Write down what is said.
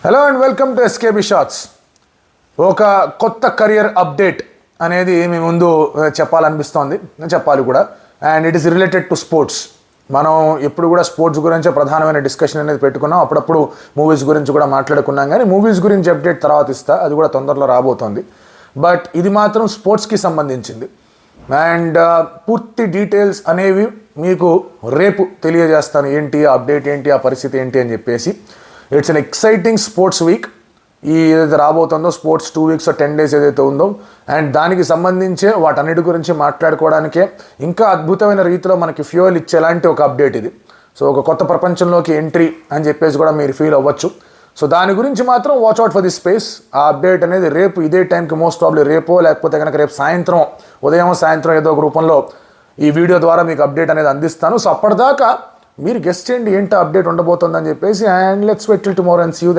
Hello and welcome to SKB shorts. ఒక కొత్త career update అనేది మీ ముందు చెప్పాలనిపిస్తోంది, చెప్పాలి కూడా. And it is related to sports. మనం ఎప్పుడు కూడా స్పోర్ట్స్ గురించే ప్రధానమైన డిస్కషన్ అనేది పెట్టుకున్నాం. అప్పుడప్పుడు మూవీస్ గురించి కూడా మాట్లాడుకున్నాం, కానీ మూవీస్ గురించి అప్డేట్ తర్వాత ఇస్తా, అది కూడా తొందరలో రాబోతోంది. బట్ ఇది మాత్రం స్పోర్ట్స్కి సంబంధించింది. అండ్ పూర్తి డీటెయిల్స్ అనేవి మీకు రేపు తెలియజేస్తాను. ఏంటి ఆ అప్డేట్, ఏంటి ఆ పరిస్థితి ఏంటి అని చెప్పేసి. It's an exciting sports week. ఈ ఏదైతే రాబోతుందో స్పోర్ట్స్ 2 weeks or 10 days ఏదైతే ఉందో, అండ్ దానికి సంబంధించే వాటన్నిటి గురించి మాట్లాడుకోవడానికే ఇంకా అద్భుతమైన రీతిలో మనకి ఫ్యూయల్ ఇచ్చేలాంటి ఒక అప్డేట్ ఇది. సో ఒక కొత్త ప్రపంచంలోకి ఎంట్రీ అని చెప్పేసి కూడా మీరు ఫీల్ అవ్వచ్చు. సో దాని గురించి మాత్రం watch out for the space. ఆ అప్డేట్ అనేది రేపు ఇదే టైంకి, మోస్ట్ ప్రాబ్లీ రేపో లేకపోతే కనుక రేపు సాయంత్రం, ఉదయం సాయంత్రం ఏదో ఒక రూపంలో ఈ వీడియో ద్వారా మీకు అప్డేట్ అనేది అందిస్తాను. సో అప్పటిదాకా మీరు గెస్ట్ చేయండి ఏంటి అప్డేట్ ఉండబోతుందని చెప్పేసి. And let's wait till tomorrow and see you.